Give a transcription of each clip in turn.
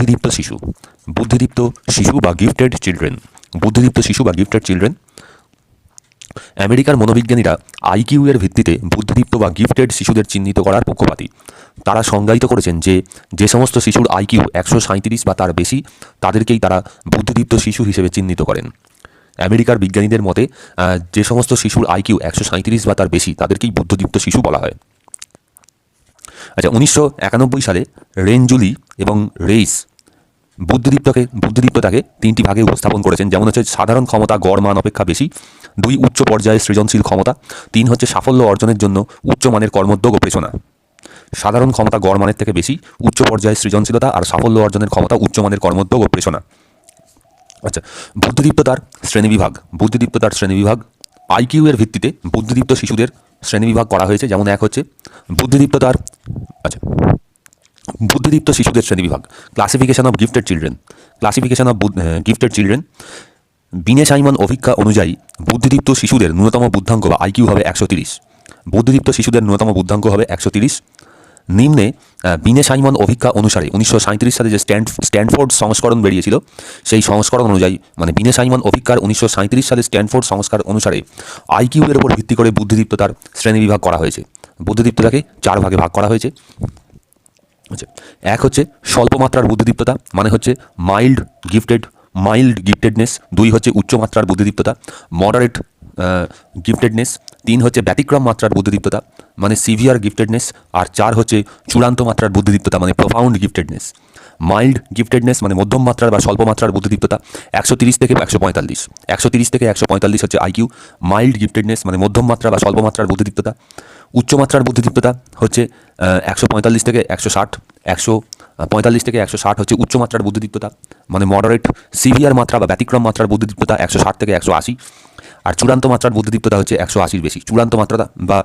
বুদ্ধিদীপ্ত শিশু। বুদ্ধিদীপ্ত শিশু বা গিফটেড চিলড্রেন। বুদ্ধিদীপ্ত শিশু বা গিফটেড চিলড্রেন। আমেরিকার মনোবিজ্ঞানীরা আইকিউ এর ভিত্তিতে বুদ্ধিদীপ্ত বা গিফটেড শিশুদের চিহ্নিত করার পক্ষপাতী। তারা সংজ্ঞায়িত করেছেন যে সমস্ত শিশুর আইকিউ 137 বা তার বেশি তাদেরকেই তারা বুদ্ধিদীপ্ত শিশু হিসেবে চিহ্নিত করেন। আমেরিকার বিজ্ঞানীদের মতে যে সমস্ত শিশুর আইকিউ 137 বা তার বেশি তাদেরকেই বুদ্ধিদীপ্ত শিশু বলা হয়। আচ্ছা, 1991 সালে রেনজুলি এবং রেইস বুদ্ধিদীপ্ততাকে 3টি ভাগে উপস্থাপন করেছেন, যেমন হচ্ছে সাধারণ ক্ষমতা গড় মান অপেক্ষা বেশি, 2 উচ্চ পর্যায়ে সৃজনশীল ক্ষমতা, 3 হচ্ছে সাফল্য অর্জনের জন্য উচ্চমানের কর্মোদ্যোগ ও প্রেরণা। সাধারণ ক্ষমতা গড় মানের থেকে বেশি, উচ্চ পর্যায়ে সৃজনশীলতা আর সাফল্য অর্জনের ক্ষমতা উচ্চমানের কর্মোদ্যোগ ও প্রেরণা। আচ্ছা, বুদ্ধিদীপ্ততার শ্রেণীবিভাগ আইকিউ এর ভিত্তিতে বুদ্ধিদীপ্ত শিশুদের শ্রেণীবিভাগ করা হয়েছে। যেমন এক হচ্ছে বুদ্ধিদীপ্ত শিশুদের শ্রেণীবিভাগ, ক্লাসিফিকেশন অফ গিফটেড চিলড্রেন। বিনে সাইমন অভিজ্ঞা অনুযায়ী বুদ্ধিদীপ্ত শিশুদের ন্যূনতম বুদ্ধাঙ্ক বা আইকিউ হবে 130। বুদ্ধিদীপ্ত শিশুদের ন্যূনতম বুদ্ধাঙ্ক হবে 130। নিম্নে বিনে সাইমন অভিজ্ঞা অনুসারে 1937 সালে যে স্ট্যানফোর্ড সংস্করণ বেরিয়েছিল, সেই সংস্করণ অনুযায়ী মানে বিনে সাইমন অভিজ্ঞার 1937 সালে স্ট্যানফোর্ড সংস্কার অনুসারে আইকিউ এর উপর ভিত্তি করে বুদ্ধিদীপ্ততার শ্রেণীবিভাগ করা হয়েছে। বুদ্ধিদীপ্ততাকে 4 ভাগে ভাগ করা হয়েছে। আচ্ছা, এক হচ্ছে স্বল্পমাত্রার বুদ্ধিদীপ্ততা, মানে হচ্ছে মাইল্ড গিফটেডনেস। 2 হচ্ছে উচ্চমাত্রার বুদ্ধিদীপ্ততা, মডারেট গিফটেডনেস। 3 হচ্ছে ব্যতিক্রম মাত্রার বুদ্ধিদীপ্ততা, মানে সিভিয়ার গিফটেডনেস। আর 4 হচ্ছে চূড়ান্ত মাত্রার বুদ্ধিদীপ্ততা, মানে প্রফাউন্ড গিফটেডনেস। মাইল্ড গিফটেডনেস মানে মধ্যম মাত্রার বা স্বল্প মাত্রার বুদ্ধিদীপ্ততা 130 থেকে 145। 130 থেকে 145 হচ্ছে আইকিউ। মাইল্ড গিফটেডনেস মানে মধ্যম মাত্রা বা স্বল্প মাত্রার বুদ্ধিদীপ্ততা। উচ্চমাত্রার বুদ্ধিদীপ্ততা হচ্ছে 145 থেকে 160। 145 থেকে 160 হচ্ছে উচ্চমাত্রার বুদ্ধিদীপ্ততা, মানে মডারেট। সিভিয়ার মাত্রা বা ব্যতিক্রম মাত্রার বুদ্ধিদীপ্ততা 160 থেকে 180। আর চূড়ান্ত মাত্রার বুদ্ধিদীপ্ততা হচ্ছে 180-র বেশি। চূড়ান্ত মাত্রা বা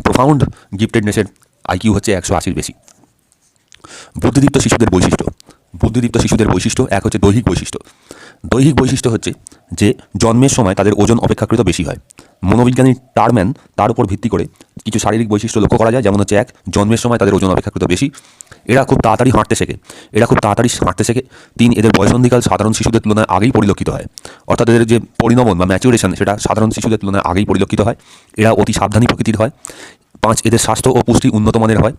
প্রফাউন্ড গিফটেডনেসের আইকিউ হচ্ছে 180-র বেশি। বুদ্ধিদীপ্ত শিশুদের বৈশিষ্ট্য এক হচ্ছে দৈহিক বৈশিষ্ট্য হচ্ছে যে জন্মের সময় তাদের ওজন অপেক্ষাকৃত বেশি হয়। মনোবিজ্ঞানী টারম্যান তার উপর ভিত্তি করে কিছু শারীরিক বৈশিষ্ট্য লক্ষ্য করা যায়, যেমন হচ্ছে 1, জন্মের সময় তাদের ওজন অপেক্ষাকৃত বেশি, এরা খুব তাড়াতাড়ি হাঁটতে শেখে। 3, এদের বয়সন্ধিকাল সাধারণ শিশুদের তুলনায় আগেই পরিলক্ষিত হয়, অর্থাৎ এদের যে পরিণমন বা ম্যাচুরেশন সেটা সাধারণ শিশুদের তুলনায় আগেই পরিলক্ষিত হয়। এরা অতি সাবধানী প্রকৃতির হয়। 5, এদের স্বাস্থ্য ও পুষ্টি উন্নত মানের হয়।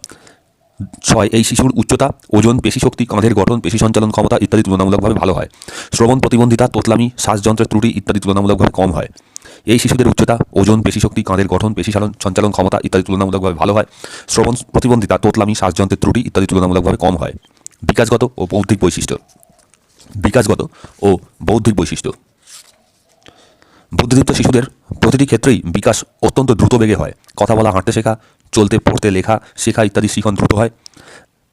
6, এই শিশুর উচ্চতা, ওজন, পেশিশক্তি, কাঁধের গঠন, পেশি সঞ্চালন ক্ষমতা ইত্যাদি তুলনামূলকভাবে ভালো হয়। শ্রবণ প্রতিবন্ধিতা, তোতলামি, শ্বাসযন্ত্রের ত্রুটি ইত্যাদি তুলনামূলকভাবে কম হয়। এই শিশুদের উচ্চতা, ওজন, পেশিশক্তি, কাঁধের গঠন, পেশি সঞ্চালন ক্ষমতা ইত্যাদি তুলনামূলকভাবে ভালো হয়। শ্রবণ প্রতিবন্ধিতা, তোতলামি, শ্বাসযন্ত্রের ত্রুটি ইত্যাদি তুলনামূলকভাবে কম হয়। বিকাশগত ও বৌদ্ধিক বৈশিষ্ট্য। বুদ্ধিদীপ্ত শিশুদের প্রতিটি ক্ষেত্রেই বিকাশ অত্যন্ত দ্রুত বেগে হয়। কথা বলা, হাঁটতে শেখা, চলতে, পড়তে, লেখা শেখা ইত্যাদি শিখন দ্রুত হয়।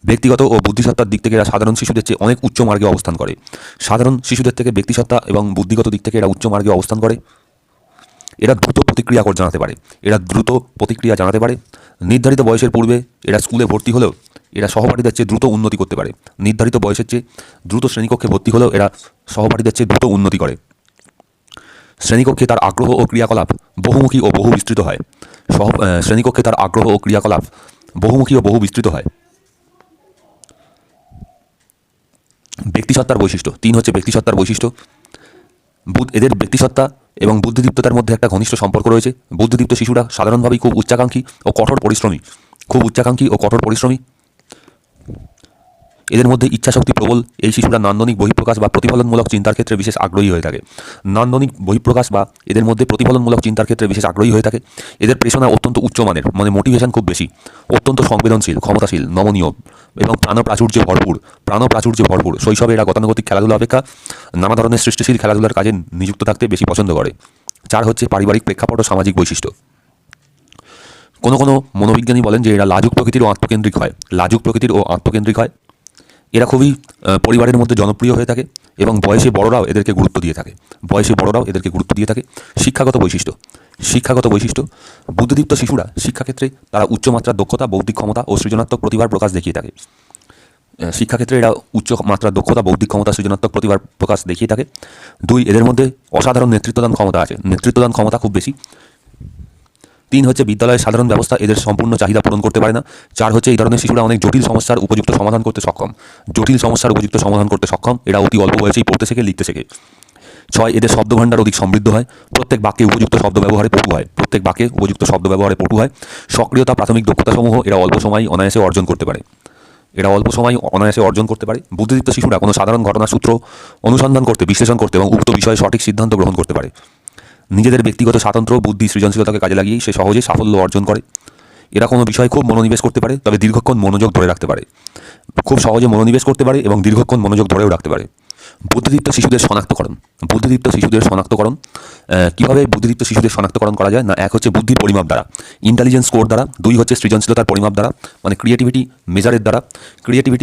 ব্যক্তিগত ও বুদ্ধিসত্তার দিক থেকে এরা সাধারণ শিশুদের চেয়ে অনেক উচ্চ মার্গে অবস্থান করে। সাধারণ শিশুদের থেকে ব্যক্তিসত্তা এবং বুদ্ধিগত দিক থেকে এরা উচ্চ মার্গে অবস্থান করে। এরা দ্রুত প্রতিক্রিয়া জানাতে পারে। নির্ধারিত বয়সের পূর্বে এরা স্কুলে ভর্তি হলেও এরা সহপাঠীদের চেয়ে দ্রুত উন্নতি করতে পারে। নির্ধারিত বয়সের চেয়ে দ্রুত শ্রেণীকক্ষে ভর্তি হলেও এরা সহপাঠীদের চেয়ে দ্রুত উন্নতি করে। শ্রেণীকক্ষে তার আগ্রহ ও ক্রিয়াকলাপ বহুমুখী ও বহু বিস্তৃত হয়। ব্যক্তিসত্তার বৈশিষ্ট্য 3 হচ্ছে ব্যক্তিসত্তার বৈশিষ্ট্য। এদের ব্যক্তিসত্তা এবং বুদ্ধিদীপ্ততার মধ্যে একটা ঘনিষ্ঠ সম্পর্ক রয়েছে। বুদ্ধিদীপ্ত শিশুরা সাধারণভাবেই খুব উচ্চাকাঙ্ক্ষী ও কঠোর পরিশ্রমী। এদের মধ্যে ইচ্ছাশক্তি প্রবল। এই শিশুরা নান্দনিক বহিঃপ্রকাশ বা প্রতিফলনমূলক চিন্তার ক্ষেত্রে বিশেষ আগ্রহী হয়ে থাকে। এদের প্রেরণা অত্যন্ত উচ্চমানের, মানে মোটিভেশন খুব বেশি। অত্যন্ত সংবেদনশীল, ক্ষমতাশীল, নমনীয় এবং প্রাণপ্রাচুর্যে ভরপুর। শৈশবে এরা গতানুগতিক খেলাধুলা অপেক্ষা নানা ধরনের সৃষ্টিশীল খেলাধুলার কাজে নিযুক্ত থাকতে বেশি পছন্দ করে। 4 হচ্ছে পারিবারিক প্রেক্ষাপট ও সামাজিক বৈশিষ্ট্য। কোনো মনোবিজ্ঞানী বলেন যে এরা লাজুক প্রকৃতির ও আত্মকেন্দ্রিক হয়। এরা খুবই পরিবারের মধ্যে জনপ্রিয় হয়ে থাকে এবং বয়সে বড়রাও এদেরকে গুরুত্ব দিয়ে থাকে। শিক্ষাগত বৈশিষ্ট্য বুদ্ধিদীপ্ত শিশুরা শিক্ষাক্ষেত্রে তারা উচ্চমাত্রার দক্ষতা, বৌদ্ধিক ক্ষমতা ও সৃজনাত্মক প্রতিভার প্রকাশ দেখিয়ে থাকে। থাকে 2, এদের মধ্যে অসাধারণ নেতৃত্বদান ক্ষমতা আছে। নেতৃত্বদান ক্ষমতা খুব বেশি। 3 হচ্ছে বিদ্যালয়ের সাধারণ ব্যবস্থা এদের সম্পূর্ণ চাহিদা পূরণ করতে পারে না। 4 হচ্ছে এই ধরনের শিশুরা অনেক জটিল সমস্যার উপযুক্ত সমাধান করতে সক্ষম। এরা অতি অল্প বয়সেই পড়তে শেখে, লিখতে শেখে। 6 এদের শব্দভাণ্ডার অধিক সমৃদ্ধ হয়। প্রত্যেক বাক্যে উপযুক্ত শব্দ ব্যবহারে পটু হয়। সক্রিয়তা, প্রাথমিক দক্ষতাসমূহ এরা অল্প সময় অনায়াসে অর্জন করতে পারে। বুদ্ধিদীপ্ত শিশুরা কোনো সাধারণ ঘটনার সূত্র অনুসন্ধান করতে, বিশ্লেষণ করতে এবং উক্ত বিষয়ে সঠিক সিদ্ধান্ত গ্রহণ করতে পারে। নিজেদের ব্যক্তিগত স্বাতন্ত্র্য, বুদ্ধি, সৃজনশীলতাকে কাজে লাগিয়ে সে সহজে সাফল্য অর্জন করে। এরা কোনো বিষয়ে খুব মনোনিবেশ করতে পারে, তবে দীর্ঘক্ষণ মনোযোগ ধরে রাখতে পারে। খুব সহজে মনোনিবেশ করতে পারে এবং দীর্ঘক্ষণ মনোযোগ ধরেও রাখতে পারে। বুদ্ধিদীপ্ত শিশুদের শনাক্তকরণ। কিভাবে বুদ্ধিদীপ্ত শিশুদের শনাক্তকরণ করা যায় না, 1 হচ্ছে বুদ্ধির পরিমাপ দ্বারা, ইন্টেলিজেন্স স্কোর দ্বারা। 2 হচ্ছে সৃজনশীলতার পরিমাপ দ্বারা, মানে ক্রিয়েটিভিটি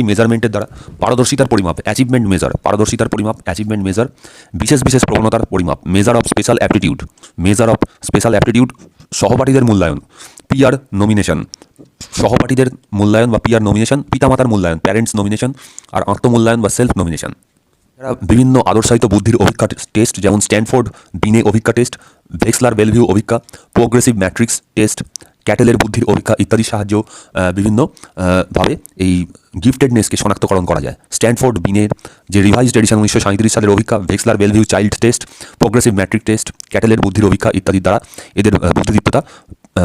মেজারমেন্টের দ্বারা। পারদর্শিতার পরিমাপ, অ্যাচিভমেন্ট মেজার। বিশেষ প্রবণতার পরিমাপ, মেজার অফ স্পেশাল অ্যাপটিটিউড। সহপাঠীদের মূল্যায়ন, পিয়ার নমিনেশন। পিতামাতার মূল্যায়ন, প্যারেন্টস নমিনেশন। আর আত্মমূল্যায়ন বা সেলফ নমিনেশন। এরা বিভিন্ন আদর্শায়িত বুদ্ধির অভিজ্ঞতা টেস্ট, যেমন স্ট্যানফোর্ড বিনে অভিজ্ঞতা টেস্ট, ভেক্সলার বেলভিউ অভিজ্ঞতা, প্রোগ্রেসিভ ম্যাট্রিক্স টেস্ট, ক্যাটেলের বুদ্ধির অভিজ্ঞতা ইত্যাদির সাহায্য বিভিন্নভাবে এই গিফটেডনেসকে শনাক্তকরণ করা যায়। স্ট্যানফোর্ড বিনের যে রিভাইজড এডিশন 1937 সালের অভিজ্ঞতা, Wechsler Bellevue child test, progressive matrix test, ক্যাটেলের বুদ্ধির অভিজ্ঞতা ইত্যাদির দ্বারা এদের বুদ্ধিদীপ্ততা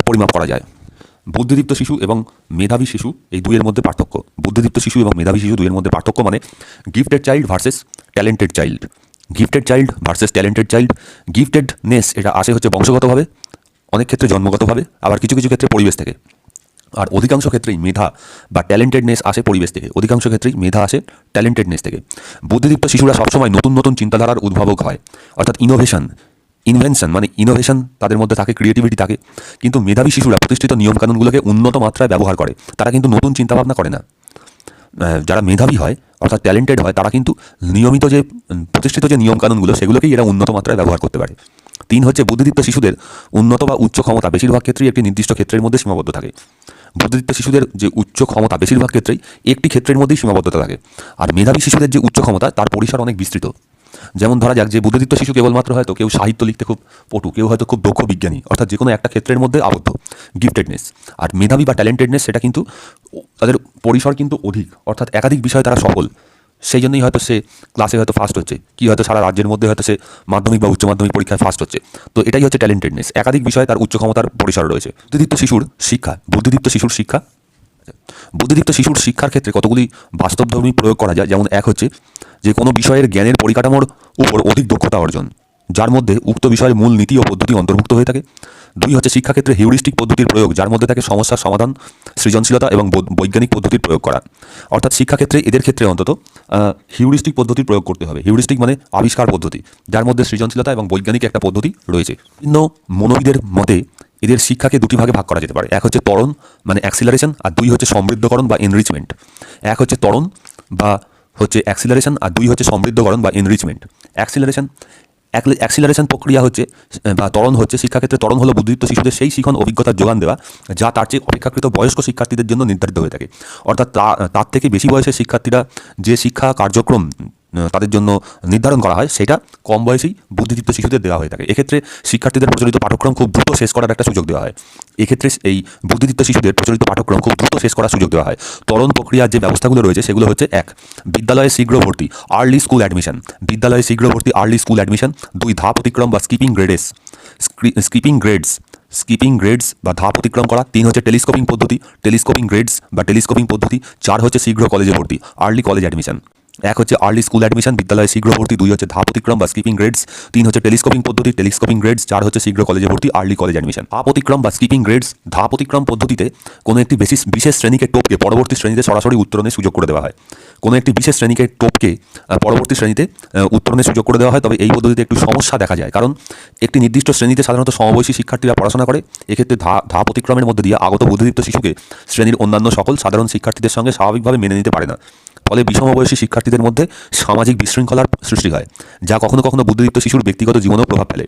পরিমাপ করা যায়। বুদ্ধিদীপ্ত শিশু এবং মেধাবী শিশু এই দুইয়ের মধ্যে পার্থক্য। মানে gifted child versus talented child. Giftedness এটা আসে হচ্ছে বংশগতভাবে, অনেক ক্ষেত্রে জন্মগতভাবে, আবার কিছু ক্ষেত্রে পরিবেশ থেকে। আর অধিকাংশ ক্ষেত্রেই মেধা বা ট্যালেন্টেডনেস আসে পরিবেশ থেকে। বুদ্ধিদীপ্ত শিশুরা সবসময় নতুন চিন্তাধারার উদ্ভাবক হয়, অর্থাৎ ইনোভেশন তাদের মধ্যে থাকে, ক্রিয়েটিভিটি থাকে। কিন্তু মেধাবী শিশুরা প্রতিষ্ঠিত নিয়মকানুনগুলোকে উন্নত মাত্রায় ব্যবহার করে, তারা কিন্তু নতুন চিন্তাভাবনা করে না। যারা মেধাবী হয় অর্থাৎ ট্যালেন্টেড হয়, তারা কিন্তু নিয়মিত যে প্রতিষ্ঠিত যে নিয়মকানুনগুলো সেগুলোকেই এরা উন্নত মাত্রায় ব্যবহার করতে পারে। 3 হচ্ছে বুদ্ধিদীপ্ত শিশুদের উন্নত বা উচ্চ ক্ষমতা বেশিরভাগ ক্ষেত্রেই একটি নির্দিষ্ট ক্ষেত্রের মধ্যে সীমাবদ্ধ থাকে। বুদ্ধিদীপ্ত শিশুদের যে উচ্চ ক্ষমতা বেশিরভাগ ক্ষেত্রেই একটি ক্ষেত্রের মধ্যেই সীমাবদ্ধতা থাকে। আর মেধাবী শিশুদের যে উচ্চ ক্ষমতা তার পরিসর অনেক বিস্তৃত। যেমন ধরা যাক যে বুদ্ধিদীপ্ত শিশু কেবলমাত্র হয়তো কেউ সাহিত্য লিখতে খুব পটু, কেউ হয়তো খুব দক্ষ বিজ্ঞানী, অর্থাৎ যে কোনো একটা ক্ষেত্রের মধ্যে আবদ্ধ, গিফটেডনেস। আর মেধাবী বা ট্যালেন্টেডনেস সেটা কিন্তু তাদের পরিসর কিন্তু অধিক, অর্থাৎ একাধিক বিষয়ে তারা সফল। সেই জন্যই হয়তো সে ক্লাসে হয়তো ফার্স্ট হচ্ছে, কি হয়তো সারা রাজ্যের মধ্যে হয়তো সে মাধ্যমিক বা উচ্চ মাধ্যমিক পরীক্ষায় ফার্স্ট হচ্ছে। তো এটাই হচ্ছে ট্যালেন্টেডনেস, একাধিক বিষয়ে তার উচ্চ ক্ষমতার পরিসর রয়েছে। বুদ্ধিদীপ্ত শিশুর শিক্ষার ক্ষেত্রে কতগুলি বাস্তবধর্মী প্রয়োগ করা যায়। যেমন 1 হচ্ছে যে কোনো বিষয়ের জ্ঞানের পরিকাঠামোর উপর অধিক দক্ষতা অর্জন, যার মধ্যে উক্ত বিষয়ের মূল নীতি ও পদ্ধতি অন্তর্ভুক্ত হয়ে থাকে। 2 হচ্ছে শিক্ষাক্ষেত্রে হিউরিস্টিক পদ্ধতির প্রয়োগ, যার মধ্যে থাকে সমস্যার সমাধান, সৃজনশীলতা এবং বৈজ্ঞানিক পদ্ধতির প্রয়োগ করা। অর্থাৎ শিক্ষাক্ষেত্রে এদের ক্ষেত্রে অন্তত হিউরিস্টিক পদ্ধতির প্রয়োগ করতে হবে। হিউরিস্টিক মানে আবিষ্কার পদ্ধতি, যার মধ্যে সৃজনশীলতা এবং বৈজ্ঞানিক একটা পদ্ধতি রয়েছে। বিভিন্ন মনোবিদের মতে এদের শিক্ষাকে 2টি ভাগে ভাগ করা যেতে পারে। 1 হচ্ছে ত্বরণ মানে অ্যাক্সিলারেশন, আর 2 হচ্ছে সমৃদ্ধকরণ বা এনরিচমেন্ট। 1 হচ্ছে ত্বরণ বা অ্যাক্সিলারেশন, আর 2 হচ্ছে সমৃদ্ধকরণ বা এনরিচমেন্ট। অ্যাক্সিলারেশন প্রক্রিয়া হচ্ছে বা ত্বরণ হচ্ছে, শিক্ষাক্ষেত্রে ত্বরণ হলো বুদ্ধিদীপ্ত শিশুদের সেই শিখন অভিজ্ঞতার যোগান দেওয়া যা তার চেয়ে অপেক্ষাকৃত বয়স্ক শিক্ষার্থীদের জন্য নির্ধারিত হয়ে থাকে। অর্থাৎ তার থেকে বেশি বয়সের শিক্ষার্থীরা যে শিক্ষা কার্যক্রম তাদের জন্য নির্ধারণ করা হয় সেটা কম বয়সেই বুদ্ধিদীপ্ত শিশুদের দেওয়া হয়ে থাকে। এক্ষেত্রে শিক্ষার্থীদের প্রচলিত পাঠ্যক্রম খুব দ্রুত শেষ করার একটা সুযোগ দেওয়া হয়। এক্ষেত্রে এই বুদ্ধিদীপ্ত শিশুদের প্রচলিত পাঠ্যক্রম খুব দ্রুত শেষ করার সুযোগ দেওয়া হয়। ত্বরণ প্রক্রিয়ার যে ব্যবস্থাগুলো রয়েছে সেগুলো হচ্ছে 1 বিদ্যালয়ে শীঘ্র ভর্তি আর্লি স্কুল অ্যাডমিশন। 2 ধাপ অতিক্রম বা স্কিপিং গ্রেডস বা ধাপ অতিক্রম করা। 3 হচ্ছে টেলিস্কোপিং পদ্ধতি। 4 হচ্ছে শীঘ্র কলেজে ভর্তি আর্লি কলেজ অ্যাডমিশন। 1 হচ্ছে আর্লি স্কুল অ্যাডমিশন, বিদ্যালয়ে শীঘ্র ভর্তি। 2 হচ্ছে ধাপ অতিক্রম বা স্কিপিং গ্রেডস। 3 হচ্ছে টেলিস্কোপিং গ্রেডস। 4 হচ্ছে শীঘ্র কলেজে ভর্তি আর্লি কলেজ অ্যাডমিশন। ধাপ অতিক্রম বা স্কিপিং গ্রেডস, ধাপ অতিক্রম পদ্ধতিতে কোনো একটি বিশেষ শ্রেণীকে টপকে পরবর্তী শ্রেণীতে সরাসরি উত্তরণের সুযোগ করে দেওয়া হয়। কোনো একটি বিশেষ শ্রেণীকে টপকে পরবর্তী শ্রেণীতে উত্তরণের সুযোগ করে দেওয়া হয়। তবে এই পদ্ধতিতে একটু সমস্যা দেখা যায়, কারণ একটি নির্দিষ্ট শ্রেণীতে সাধারণত সমবয়সী শিক্ষার্থীরা পড়াশোনা করে। এক্ষেত্রে ধাপ অতিক্রমের মধ্যে দিয়ে আগত বুদ্ধিদীপ্ত শিশুকে শ্রেণীর অন্যান্য সকল সাধারণ শিক্ষার্থীদের সঙ্গে স্বাভাবিকভাবে মেনে নিতে পারে না। ফলে বিষমবয়সী শিক্ষার্থীদের মধ্যে সামাজিক বিশৃঙ্খলার সৃষ্টি হয়, যা কখনো কখনো বুদ্ধিদীপ্ত শিশুর ব্যক্তিগত জীবনেও প্রভাব ফেলে।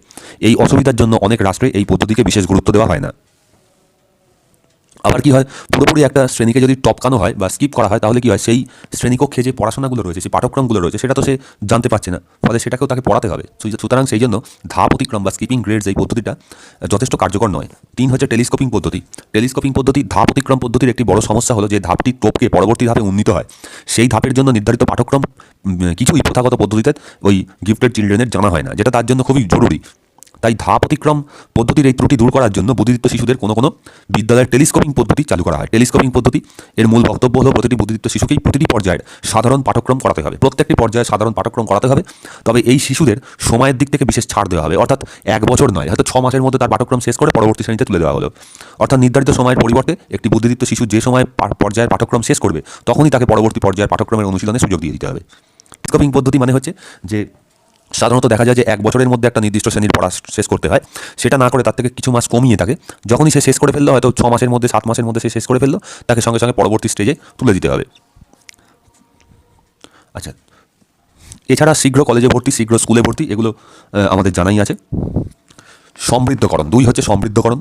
এই অসুবিধার জন্য অনেক রাষ্ট্রে এই পদ্ধতিকে বিশেষ গুরুত্ব দেওয়া হয় না। আবার কি হয়, পুরোপুরি একটা শ্রেণীকে যদি টপকানো হয় বা স্কিপ করা হয়, তাহলে কি হয়, সেই শ্রেণীকক্ষে যে পড়াশোনাগুলো রয়েছে, সেই পাঠ্যক্রমগুলো রয়েছে, সেটা তো সে জানতে পারছে না, ফলে সেটাকেও তাকে পড়াতে হবে। সুতরাং সেই জন্য ধাপ অতিক্রম বা স্কিপিং গ্রেডস এই পদ্ধতিটা যথেষ্ট কার্যকর নয়। 3 হচ্ছে টেলিস্কোপিং পদ্ধতি। টেলিস্কোপিং পদ্ধতি ধাপ অতিক্রম পদ্ধতির একটি বড় সমস্যা হলো যে ধাপটি টপকে পরবর্তী ধাপে উন্নীত হয়। সেই ধাপের জন্য নির্ধারিত পাঠ্যক্রম কিছুই প্রথাগত পদ্ধতিতে ওই গিফটেড চিলড্রেনের জানা হয় না, যেটা তার জন্য খুবই জরুরি। তাই ধাপ অতিক্রম পদ্ধতির এই ত্রুটি দূর করার জন্য বুদ্ধিদীপ্ত শিশুদের কোনো কোনো বিদ্যালয়ের টেলিস্কোপিং পদ্ধতি চালু করা হয়। টেলিস্কোপিং পদ্ধতি এর মূল বক্তব্য হলো প্রতিটি বুদ্ধিদীপ্ত শিশুকেই প্রতিটি পর্যায়ের সাধারণ পাঠ্যক্রম করাতে হবে, প্রত্যেকটি পর্যায়ে সাধারণ পাঠ্যক্রম করাতে হবে। তবে এই শিশুদের সময়ের দিক থেকে বিশেষ ছাড় দেওয়া হবে, অর্থাৎ 1 বছর নয়, হয়তো 6 মাসের মধ্যে তার পাঠ্যক্রম শেষ করে পরবর্তী শ্রেণীতে তুলে দেওয়া হলো। অর্থাৎ নির্ধারিত সময়ের পরিবর্তে একটি বুদ্ধিদীপ্ত শিশু যে সময় পর্যায়ের পাঠ্যক্রম শেষ করবে, তখনই তাকে পরবর্তী পর্যায়ের পাঠ্যক্রমের অনুশীলনের সুযোগ দিয়ে দিতে হবে। টেলিস্কোপিং পদ্ধতি মানে হচ্ছে যে সাধারণত দেখা যায় যে 1 বছরের মধ্যে একটা নির্দিষ্ট শ্রেণীর পড়া শেষ করতে হয়, সেটা না করে তার থেকে কিছু মাস কমিয়ে থাকে। যখনই সে শেষ করে ফেললো, হয়তো 6 মাসের মধ্যে 7 মাসের মধ্যে সে শেষ করে ফেললো, তাকে সঙ্গে সঙ্গে পরবর্তী স্টেজে তুলে দিতে হবে। আচ্ছা, এছাড়া শীঘ্র কলেজে ভর্তি, শীঘ্র স্কুলে ভর্তি, এগুলো আমাদের জানাই আছে। সমৃদ্ধকরণ 2 হচ্ছে সমৃদ্ধকরণ।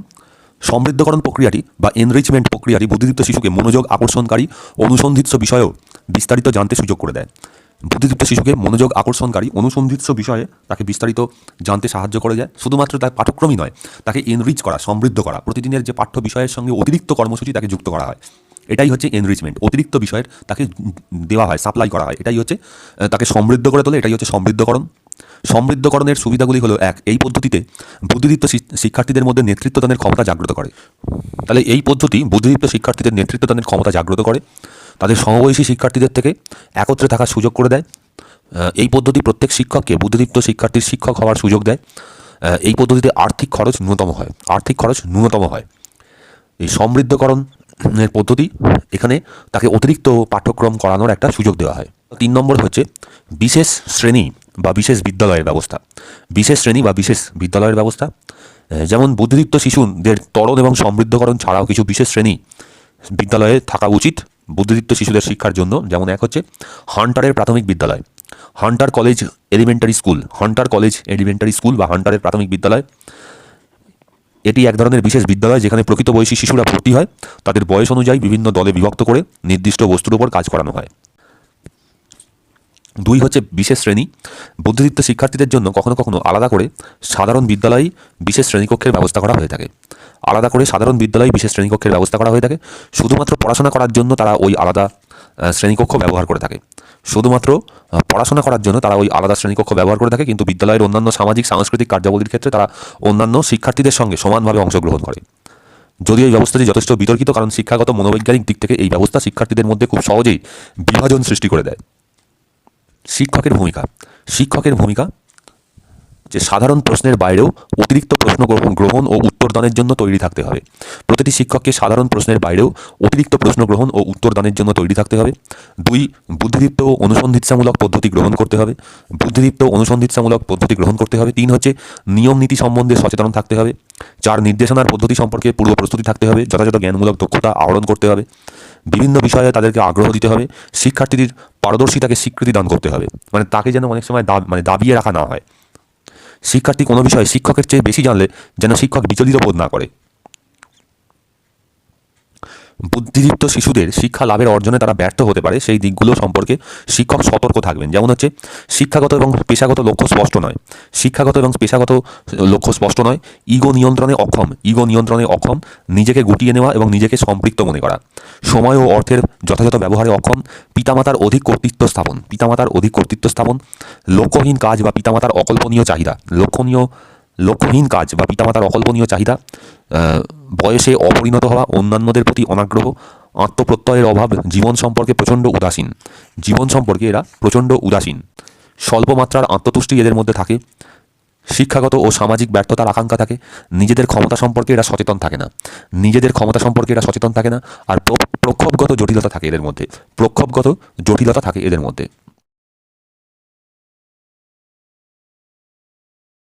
সমৃদ্ধকরণ প্রক্রিয়াটি বা এনরিচমেন্ট প্রক্রিয়াটি বুদ্ধিদীপ্ত শিশুকে মনোযোগ আকর্ষণকারী অনুসন্ধিৎস বিষয়েও বিস্তারিত জানতে সুযোগ করে দেয়। বুদ্ধিদীপ্ত শিশুকে মনোযোগ আকর্ষণকারী অনুসন্ধিৎস বিষয়ে তাকে বিস্তারিত জানতে সাহায্য করে যায়। শুধুমাত্র তার পাঠ্যক্রমই নয়, তাকে এনরিচ করা, সমৃদ্ধ করা, প্রতিদিনের যে পাঠ্য বিষয়ের সঙ্গে অতিরিক্ত কর্মসূচি তাকে যুক্ত করা হয়। এটাই হচ্ছে এনরিচমেন্ট, অতিরিক্ত বিষয়ের তাকে দেওয়া হয়, সাপ্লাই করা হয়, এটাই হচ্ছে তাকে সমৃদ্ধ করে তোলে, এটাই হচ্ছে সমৃদ্ধকরণ। সমৃদ্ধকরণের সুবিধাগুলি হলো 1, এই পদ্ধতিতে বুদ্ধিদীপ্ত শিক্ষার্থীদের মধ্যে নেতৃত্বদানের ক্ষমতা জাগ্রত করে। তাহলে এই পদ্ধতি বুদ্ধিদীপ্ত শিক্ষার্থীদের নেতৃত্বদানের ক্ষমতা জাগ্রত করে, তাদের সমবয়সী শিক্ষার্থীদের থেকে একত্রে থাকার সুযোগ করে দেয়। এই পদ্ধতি প্রত্যেক শিক্ষককে বুদ্ধিদীপ্ত শিক্ষার্থীর শিক্ষক হওয়ার সুযোগ দেয়। এই পদ্ধতিতে আর্থিক খরচ ন্যূনতম হয়। এই সমৃদ্ধকরণের পদ্ধতি, এখানে তাকে অতিরিক্ত পাঠ্যক্রম করানোর একটা সুযোগ দেওয়া হয়। 3 নম্বর হচ্ছে বিশেষ শ্রেণী বা বিশেষ বিদ্যালয়ের ব্যবস্থা। বিশেষ শ্রেণী বা বিশেষ বিদ্যালয়ের ব্যবস্থা, যেমন বুদ্ধিদীপ্ত শিশুদের ত্বরণ এবং সমৃদ্ধকরণ ছাড়াও কিছু বিশেষ শ্রেণী বিদ্যালয়ে থাকা উচিত বুদ্ধিদীপ্ত শিশুদের শিক্ষার জন্য। যেমন 1 হচ্ছে হান্টারের প্রাথমিক বিদ্যালয়, Hunter college elementary school, Hunter college elementary school বা হান্টারের প্রাথমিক বিদ্যালয়। এটি এক ধরনের বিশেষ বিদ্যালয় যেখানে প্রকৃত বয়সী শিশুরা ভর্তি হয়, তাদের বয়স অনুযায়ী বিভিন্ন দলে বিভক্ত করে নির্দিষ্ট বস্তুর উপর কাজ করানো হয়। 2 হচ্ছে বিশেষ শ্রেণী। বুদ্ধিদীপ্ত শিক্ষার্থীদের জন্য কখনো কখনো আলাদা করে সাধারণ বিদ্যালয়ে বিশেষ শ্রেণীকক্ষের ব্যবস্থা করা হয়ে থাকে। আলাদা করে সাধারণ বিদ্যালয়ে বিশেষ শ্রেণীকক্ষের ব্যবস্থা করা হয়ে থাকে। শুধুমাত্র পড়াশোনা করার জন্য তারা ওই আলাদা শ্রেণীকক্ষ ব্যবহার করে থাকে। শুধুমাত্র পড়াশোনা করার জন্য তারা ওই আলাদা শ্রেণীকক্ষ ব্যবহার করে থাকে, কিন্তু বিদ্যালয়ের অন্যান্য সামাজিক সাংস্কৃতিক কার্যাবলীর ক্ষেত্রে তারা অন্যান্য শিক্ষার্থীদের সঙ্গে সমানভাবে অংশগ্রহণ করে। যদিও এই ব্যবস্থাটি যথেষ্ট বিতর্কিত, কারণ শিক্ষাগত মনোবৈজ্ঞানিক দিক থেকে এই ব্যবস্থা শিক্ষার্থীদের মধ্যে খুব সহজেই বিভাজন সৃষ্টি করে দেয়। শিক্ষকের ভূমিকা যে সাধারণ প্রশ্নের বাইরেও অতিরিক্ত প্রশ্ন গ্রহণ ও উত্তরদানের জন্য তৈরি থাকতে হবে। প্রতিটি শিক্ষককে সাধারণ প্রশ্নের বাইরেও অতিরিক্ত প্রশ্ন গ্রহণ ও উত্তরদানের জন্য তৈরি থাকতে হবে। 2, বুদ্ধিদীপ্ত অনুসন্ধিৎসামূলক পদ্ধতি গ্রহণ করতে হবে। 3 হচ্ছে নিয়ম নীতি সম্বন্ধে সচেতন থাকতে হবে। 4, নির্দেশনার পদ্ধতি সম্পর্কে পূর্ব প্রস্তুতি থাকতে হবে, যথাযথ জ্ঞানমূলক দক্ষতা আহরণ করতে হবে, বিভিন্ন বিষয়ে তাদেরকে আগ্রহ দিতে হবে, শিক্ষার্থীদের পারদর্শিতাকে স্বীকৃতি দান করতে হবে, মানে তাকে যেন অনেক সময় দাবিয়ে রাখা না হয়। শিক্ষার্থী কোনো বিষয়ে শিক্ষকের চেয়ে বেশি জানলে যেন শিক্ষক বিচলিত বোধ না করে। বুদ্ধিদীপ্ত শিশুদের শিক্ষা লাভের অর্জনে তারা ব্যর্থ হতে পারে সেই দিকগুলো সম্পর্কে শিক্ষক সতর্ক থাকবেন। যেমন হচ্ছে শিক্ষাগত এবং পেশাগত লক্ষ্য স্পষ্ট নয়, ইগো নিয়ন্ত্রণে অক্ষম, নিজেকে গুটিয়ে নেওয়া এবং নিজেকে সম্পৃক্ত মনে করা, সময় ও অর্থের যথাযথ ব্যবহারে অক্ষম, পিতামাতার অধিক কর্তৃত্ব স্থাপন, লক্ষ্যহীন কাজ বা পিতামাতার অকল্পনীয় চাহিদা, বয়সে অপরিণত হওয়া, অন্যান্যদের প্রতি অনাগ্রহ, আত্মপ্রত্যয়ের অভাব, জীবন সম্পর্কে এরা প্রচণ্ড উদাসীন, স্বল্প মাত্রার আত্মতুষ্টি এদের মধ্যে থাকে, শিক্ষাগত ও সামাজিক ব্যর্থতার আকাঙ্ক্ষা থাকে, নিজেদের ক্ষমতা সম্পর্কে এরা সচেতন থাকে না, আর প্রক্ষোভগত জটিলতা থাকে এদের মধ্যে।